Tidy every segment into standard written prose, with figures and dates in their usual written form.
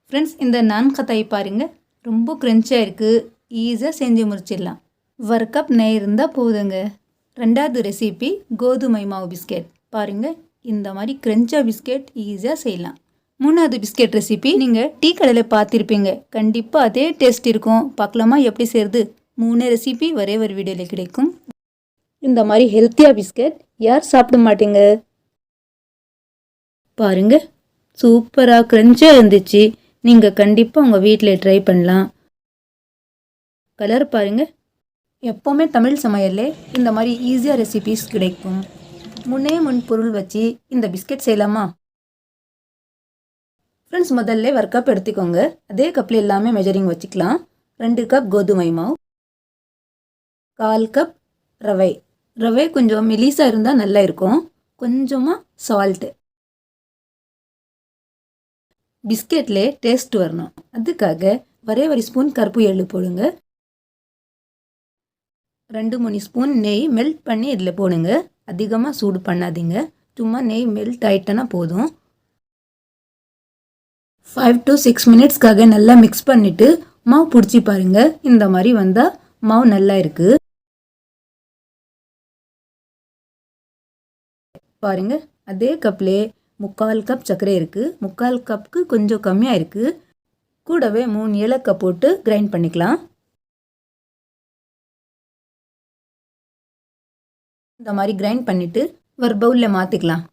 Friends, இந்த நான் கத்தாய் பாருங்கள், ரொம்ப க்ரன்ச்சியாக இருக்குது. ஈஸியாக செஞ்சு முடிச்சிடலாம். 1 கப் நெய் இருந்தால் போதுங்க. ரெண்டாவது ரெசிபி கோதுமை மாவு பிஸ்கெட். பாருங்கள், இந்த மாதிரி க்ரன்ச்சியாக பிஸ்கெட் ஈஸியாக செய்யலாம். மூணாவது பிஸ்கெட் ரெசிபி நீங்கள் டீ கடையில் பார்த்துருப்பீங்க. கண்டிப்பாக அதே டேஸ்ட் இருக்கும். பார்க்கலாமா எப்படி செய்கிறது? 3 ரெசிபி ஒரே ஒரு வீடியோவில் கிடைக்கும். இந்த மாதிரி ஹெல்த்தியாக பிஸ்கெட் யார் சாப்பிட மாட்டீங்க? பாருங்கள், சூப்பராக க்ரன்ச்சியாக இருந்துச்சு. நீங்கள் கண்டிப்பாக உங்கள் வீட்டில் ட்ரை பண்ணலாம். கலர் பாருங்கள். எப்போவுமே தமிழ் சமையல்லே இந்த மாதிரி ஈஸியாக ரெசிபீஸ் கிடைக்கும். முன் பொருள் வச்சு இந்த பிஸ்கெட் செய்யலாமா? ஃப்ரெண்ட்ஸ், முதல்ல 1 கப் எடுத்துக்கோங்க. அதே கப்பில் எல்லாமே மெஜரிங் வச்சுக்கலாம். 2 கப் கோதுமை மாவு, 1/4 கப் ரவை கொஞ்சம் மெலிசாக இருந்தால் நல்லா இருக்கும். கொஞ்சமாக சால்ட்டு. பிஸ்கெட்லே டேஸ்ட் வரணும், அதுக்காக ஒரே ஒரு ஸ்பூன் கருப்பு எள்ளு போடுங்க. 2-3 ஸ்பூன் நெய் மெல்ட் பண்ணி இதில் போடுங்க. அதிகமாக சூடு பண்ணாதீங்க, சும்மா நெய் மெல்ட் ஆகிட்டனா போதும். 5 to 6 மினிட்ஸ்க்காக நல்லா மிக்ஸ் பண்ணிவிட்டு மாவு பிடிச்சி பாருங்கள். இந்த மாதிரி வந்தால் மாவு நல்லா இருக்குது. பாருங்கள், அதே கப்லே 3/4 கப் சர்க்கரை இருக்குது. 3/4 கப்புக்கு கொஞ்சம் கம்மியாக இருக்குது. கூடவே 3 ஏலக்காய் போட்டு கிரைண்ட் பண்ணிக்கலாம். இந்த மாதிரி கிரைண்ட் பண்ணிவிட்டு ஒரு பவுலில் மாற்றிக்கலாம்.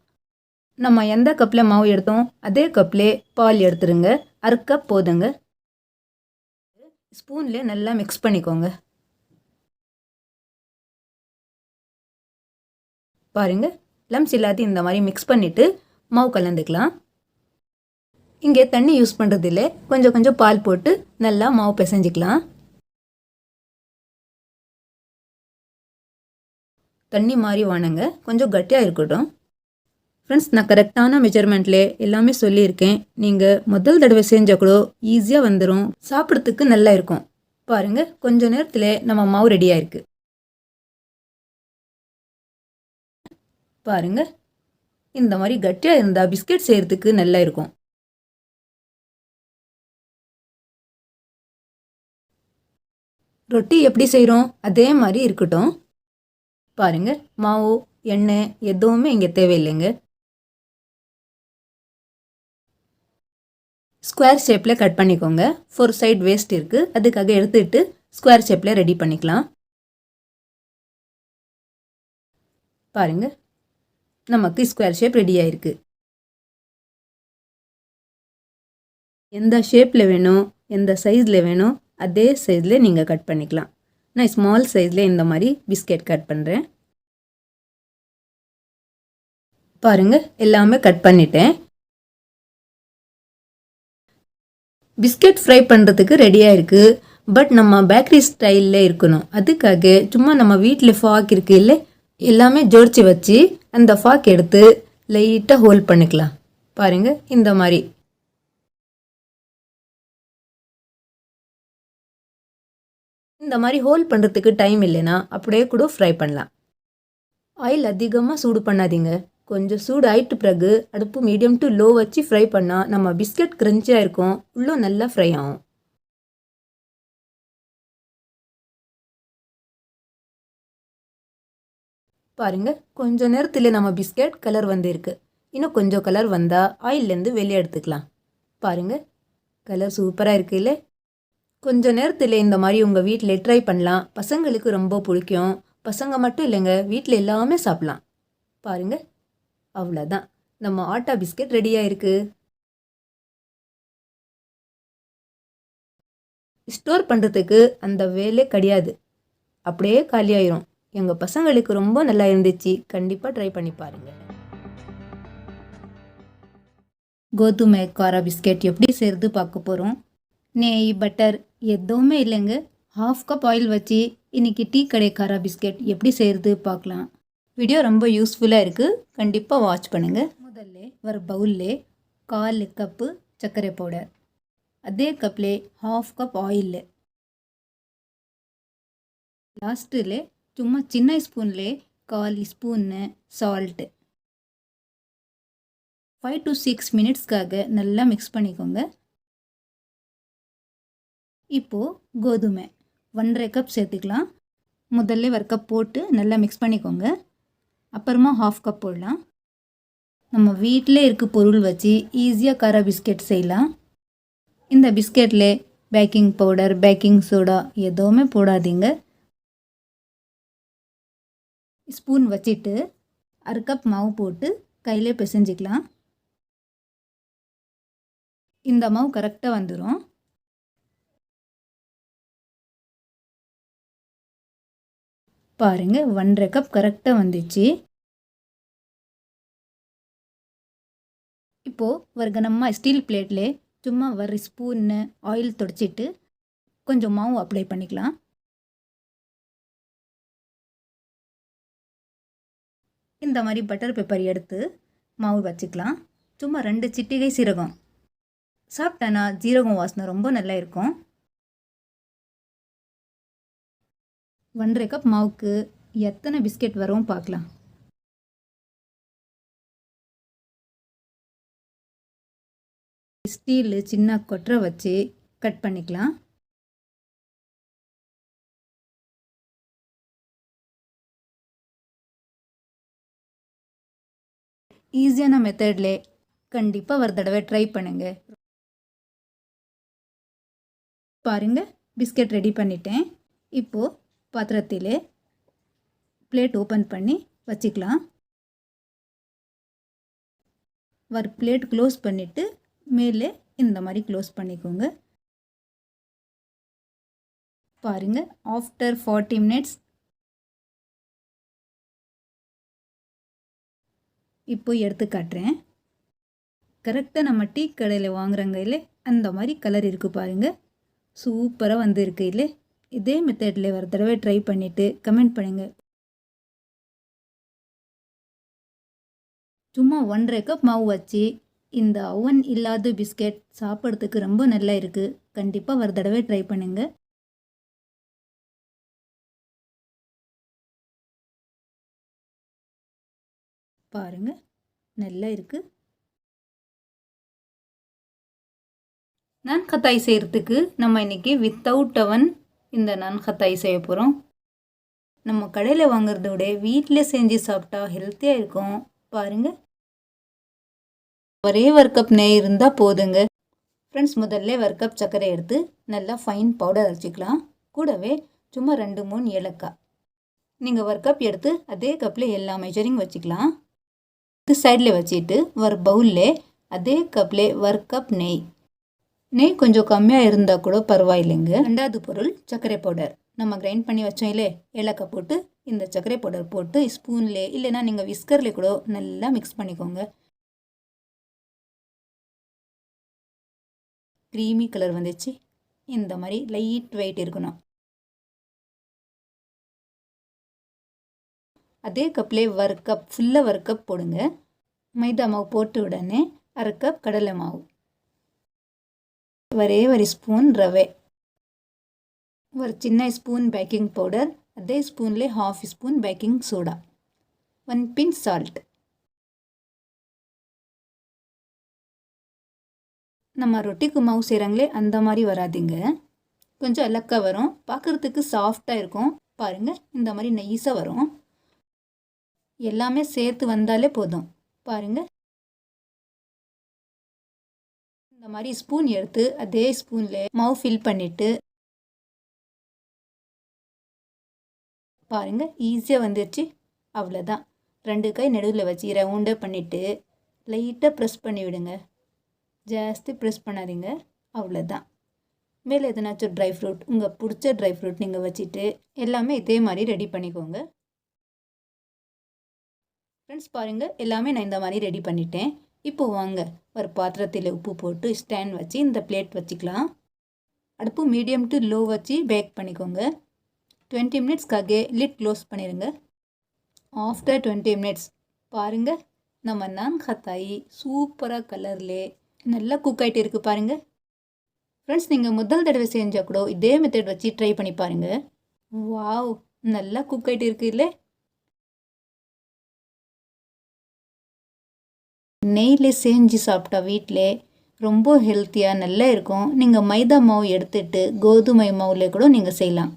நம்ம எந்த கப்பில் மாவு எடுத்தோம் அதே கப்லே பால் எடுத்துருங்க. 1/2 கப் போதுங்க. ஸ்பூனில் நல்லா மிக்ஸ் பண்ணிக்கோங்க. பாருங்கள், லம்ஸ் எல்லாத்தையும் இந்த மாதிரி மிக்ஸ் பண்ணிவிட்டு மாவு கலந்துக்கலாம். இங்கே தண்ணி யூஸ் பண்ணுறதில்ல, கொஞ்சம் கொஞ்சம் பால் போட்டு நல்லா மாவு பிசைஞ்சிக்கலாம். தண்ணி மாதிரி வாணுங்க, கொஞ்சம் கட்டியாக இருக்கட்டும். ஃப்ரெண்ட்ஸ், நான் கரெக்டான மெஜர்மெண்ட்லே எல்லாமே சொல்லியிருக்கேன். நீங்கள் முதல் தடவை செஞ்சால் கூட ஈஸியாக வந்துடும், சாப்பிட்றதுக்கு நல்லா இருக்கும். பாருங்கள், கொஞ்சம் நேரத்தில் நம்ம மாவு ரெடியாக இருக்குது. பாருங்கள், இந்த மாதிரி கட்டியாக இருந்தால் பிஸ்கெட் செய்கிறதுக்கு நல்லா இருக்கும். ரொட்டி எப்படி செய்கிறோம் அதே மாதிரி இருக்கட்டும். பாருங்கள், மாவு எண்ணெய் எதுவுமே இங்கே தேவையில்லைங்க. ஸ்கொயர் ஷேப்பில் கட் பண்ணிக்கோங்க. 4 சைடு வேஸ்ட் இருக்குது, அதுக்காக எடுத்துக்கிட்டு ஸ்கொயர் ஷேப்பில் ரெடி பண்ணிக்கலாம். பாருங்கள், நமக்கு ஸ்கொயர் ஷேப் ரெடி ஆயிருக்கு. எந்த ஷேப்பில் வேணும், எந்த சைஸில் வேணும் அதே சைஸில் நீங்கள் கட் பண்ணிக்கலாம். நான் ஸ்மால் சைஸில் இந்த மாதிரி பிஸ்கெட் கட் பண்ணுறேன். பாருங்கள், எல்லாமே கட் பண்ணிட்டேன். பிஸ்கெட் ஃப்ரை பண்ணுறதுக்கு ரெடியாக இருக்குது. பட் நம்ம பேக்கரி ஸ்டைலில் இருக்கணும், அதுக்காக சும்மா நம்ம வீட்டில் ஃபாக் இருக்குது இல்லை, எல்லாமே ஜோடிச்சு வச்சு அந்த ஃபாக் எடுத்து லைட்டாக ஹோல்ட் பண்ணிக்கலாம். பாருங்கள், இந்த மாதிரி. இந்த மாதிரி ஹோல்ட் பண்ணுறதுக்கு டைம் இல்லைன்னா அப்படியே கூட ஃப்ரை பண்ணலாம். ஆயில் அதிகமாக சூடு பண்ணாதீங்க. கொஞ்சம் சூடு ஆயிட்டு பிறகு அடுப்பு மீடியம் டு லோ வச்சு ஃப்ரை பண்ணால் நம்ம பிஸ்கெட் க்ரன்ச்சியாக இருக்கும், உள்ளே நல்லா ஃப்ரை ஆகும். பாருங்கள், கொஞ்சம் நேரத்தில் நம்ம பிஸ்கெட் கலர் வந்துருக்கு. இன்னும் கொஞ்சம் கலர் வந்தால் ஆயிலேருந்து வெளியே எடுத்துக்கலாம். பாருங்கள், கலர் சூப்பராக இருக்குது இல்லை? கொஞ்சம் நேரத்தில் இந்த மாதிரி உங்கள் வீட்டில் ட்ரை பண்ணலாம். பசங்களுக்கு ரொம்ப பிடிக்கும். பசங்க மட்டும் இல்லைங்க, வீட்டில் எல்லாமே சாப்பிட்லாம். பாருங்கள், அவ்வளோதான், நம்ம ஆட்டா பிஸ்கெட் ரெடியாக இருக்குது. ஸ்டோர் பண்ணுறதுக்கு அந்த வேலை கிடையாது, அப்படியே காலியாயிரும். எங்கள் பசங்களுக்கு ரொம்ப நல்லா இருந்துச்சு, கண்டிப்பாக ட்ரை பண்ணி பாருங்கள். கோதுமை காரா பிஸ்கெட் எப்படி செய்கிறது பார்க்க போகிறோம். நெய் பட்டர் எதுவுமே இல்லைங்க. 1/2 கப் ஆயில் வச்சு இன்றைக்கி டீ கடை காரா பிஸ்கெட் எப்படி செய்கிறது பார்க்கலாம். வீடியோ ரொம்ப யூஸ்ஃபுல்லாக இருக்குது, கண்டிப்பாக வாட்ச் பண்ணுங்கள். முதல்ல ஒரு பவுல்லே 1/4 கப்பு சர்க்கரை பவுடர், அதே கப்லே 1/2 கப் ஆயில், லாஸ்ட்டில் சும்மா சின்ன ஸ்பூன்லே 1/4 ஸ்பூன்னு சால்ட்டு. 5 to 6 மினிட்ஸ்க்காக நல்லா மிக்ஸ் பண்ணிக்கோங்க. இப்போது கோதுமை 1.5 கப் சேர்த்துக்கலாம். முதல்ல 1 கப் போட்டு நல்லா மிக்ஸ் பண்ணிக்கோங்க. அப்புறமா 1/2 கப் போடலாம். நம்ம வீட்டில் இருக்க பொருள் வச்சு ஈஸியாக காரா பிஸ்கெட் செய்யலாம். இந்த பிஸ்கெட்டில் பேக்கிங் பவுடர், பேக்கிங் சோடா எதுவுமே போடாதீங்க. ஸ்பூன் வச்சுட்டு 1/2 கப் மாவு போட்டு கையிலே பிசைஞ்சிக்கலாம். இந்த மாவு கரெக்டாக வந்துடும். பாருங்கள் 1.5 கப் கரெக்டாக வந்துச்சு. இப்போது ஒரு கனமாக ஸ்டீல் பிளேட்டில் சும்மா ஒரு ஸ்பூன்னு ஆயில் தொடச்சிட்டு கொஞ்சம் மாவு அப்ளை பண்ணிக்கலாம். இந்த மாதிரி பட்டர் பேப்பர் எடுத்து மாவு வச்சுக்கலாம். சும்மா 2 சிட்டிகை சீரகம். சாப்பிட்டானா ஜீரகம் வாசனை ரொம்ப நல்லா இருக்கும். 1.5 கப் மாவுக்கு எத்தனை பிஸ்கெட் வரும் பார்க்கலாம். ஸ்டீல் சின்ன கொட்டரை வச்சு கட் பண்ணிக்கலாம். ஈஸியான மெத்தடில் கண்டிப்பாக ஒரு தடவை ட்ரை பண்ணுங்க. பாருங்கள் பிஸ்கெட் ரெடி பண்ணிட்டேன். இப்போது பாத்திரத்தில் பிளேட் ஓப்பன் பண்ணி வச்சுக்கலாம். ஒரு பிளேட் க்ளோஸ் பண்ணிவிட்டு மேலே இந்த மாதிரி க்ளோஸ் பண்ணிக்கோங்க. பாருங்கள் ஆஃப்டர் 40 மினிட்ஸ் இப்போ எடுத்து காட்டுறேன். கரெக்டாக நம்ம டீ கடையில் வாங்குறாங்க இல்லை அந்த மாதிரி கலர் இருக்குது பாருங்கள். சூப்பராக வந்துருக்கு இல்லை. இதே மெத்தடில் ஒரு தடவை ட்ரை பண்ணிவிட்டு கமெண்ட் பண்ணுங்கள். சும்மா 1.5 கப் மாவு வச்சு இந்த அவன் இல்லாத பிஸ்கெட் சாப்பிட்றதுக்கு ரொம்ப நல்லா இருக்குது. கண்டிப்பாக ஒரு தடவை ட்ரை பண்ணுங்கள். பாருங்கள் நல்லா இருக்குது. நான் கத்தாய் செய்கிறதுக்கு நம்ம இன்றைக்கி வித்தவுட் அவன் இந்த நான் கத்தாய் செய்ய போகிறோம். நம்ம கடையில் வாங்குறத விட வீட்டில் செஞ்சு சாப்பிட்டா ஹெல்த்தியாக இருக்கும். பாருங்கள் ஒரே 1 கப் நெய் இருந்தால் போதுங்க. ஃப்ரெண்ட்ஸ் முதல்ல 1 கப் சர்க்கரை எடுத்து நல்லா ஃபைன் பவுடர் அரைச்சிக்கலாம். கூடவே சும்மா 2-3 ஏலக்காய். நீங்கள் 1 கப் எடுத்து அதே கப்பில் எல்லா மெஷரிங் வச்சுக்கலாம். இது சைடில் வச்சுட்டு ஒரு பவுலில் அதே கப்பில் 1 கப் நெய். நெய் கொஞ்சம் கம்மியாக இருந்தால் கூட பரவாயில்லைங்க. 2வது பொருள் சர்க்கரை பவுடர். நம்ம கிரைண்ட் பண்ணி வச்சோம் இல்லை ஏலக்காய் போட்டு இந்த சர்க்கரை பவுடர் போட்டு ஸ்பூனில் இல்லைன்னா நீங்கள் விஸ்கரில் கூட நல்லா மிக்ஸ் பண்ணிக்கோங்க. க்ரீமி கலர் வந்துச்சு. இந்த மாதிரி லைட் வெயிட் இருக்கணும். அதே கப்பில் 1 கப் ஃபுல்லாக 1 கப் போடுங்க. மைதா மாவு போட்டு உடனே 1/2 கப் கடலை மாவு, ஒரே 1 ஸ்பூன் ரவை, ஒரு சின்ன ஸ்பூன் பேக்கிங் பவுடர், அதே ஸ்பூனில் 1/2 spoon baking soda, 1 pinch salt. நம்ம ரொட்டிக்கு மாவு செய்கிறாங்களே அந்த மாதிரி வராதிங்க. கொஞ்சம் அலக்காக வரும். பார்க்குறதுக்கு சாஃப்டாக இருக்கும். பாருங்கள் இந்த மாதிரி நைஸாக வரும். எல்லாமே சேர்த்து வந்தாலே போதும். பாருங்கள் இந்த மாதிரி ஸ்பூன் எடுத்து அதே ஸ்பூனில் மாவு ஃபில் பண்ணிவிட்டு பாருங்கள் ஈஸியாக வந்துடுச்சு. அவ்வளோதான். 2 கை நடுவில் வச்சு ரவுண்டாக பண்ணிவிட்டு லைட்டாக ப்ரெஸ் பண்ணி விடுங்க. ஜாஸ்தி ப்ரெஸ் பண்ணாதீங்க. அவ்வளோதான். மேலே எதனாச்சும் ட்ரை ஃப்ரூட், உங்கள் பிடிச்ச ட்ரை ஃப்ரூட் நீங்கள் வச்சுட்டு எல்லாமே இதே மாதிரி ரெடி பண்ணிக்கோங்க. ஃப்ரெண்ட்ஸ் பாருங்கள் எல்லாமே நான் இந்த மாதிரி ரெடி பண்ணிட்டேன். இப்போ வாங்க ஒரு பாத்திரத்தில் உப்பு போட்டு ஸ்டாண்ட் வச்சு இந்த பிளேட் வச்சுக்கலாம். அடுப்பு மீடியம் டு லோ வச்சு பேக் பண்ணிக்கோங்க. 20 மினிட்ஸ்க்காக லிட் க்ளோஸ் பண்ணிடுங்க. ஆஃப்டர் 20 மினிட்ஸ் பாருங்கள் நம்ம நான் கத்தாயி சூப்பராக கலர்லே நல்லா குக் ஆகிட்டு இருக்குது பாருங்கள். ஃப்ரெண்ட்ஸ் நீங்கள் முதல் தடவை செஞ்சால் கூட இதே மெத்தட் வச்சு ட்ரை பண்ணி பாருங்கள். வாவ் நல்லா குக் ஆகிட்டு இருக்குது இல்லை. நெய்யில் செஞ்சு சாப்பிட்டா வீட்டில் ரொம்ப ஹெல்த்தியாக நல்லா இருக்கும். நீங்கள் மைதா மாவு எடுத்துட்டு கோதுமை மாவுல கூட நீங்கள் செய்யலாம்.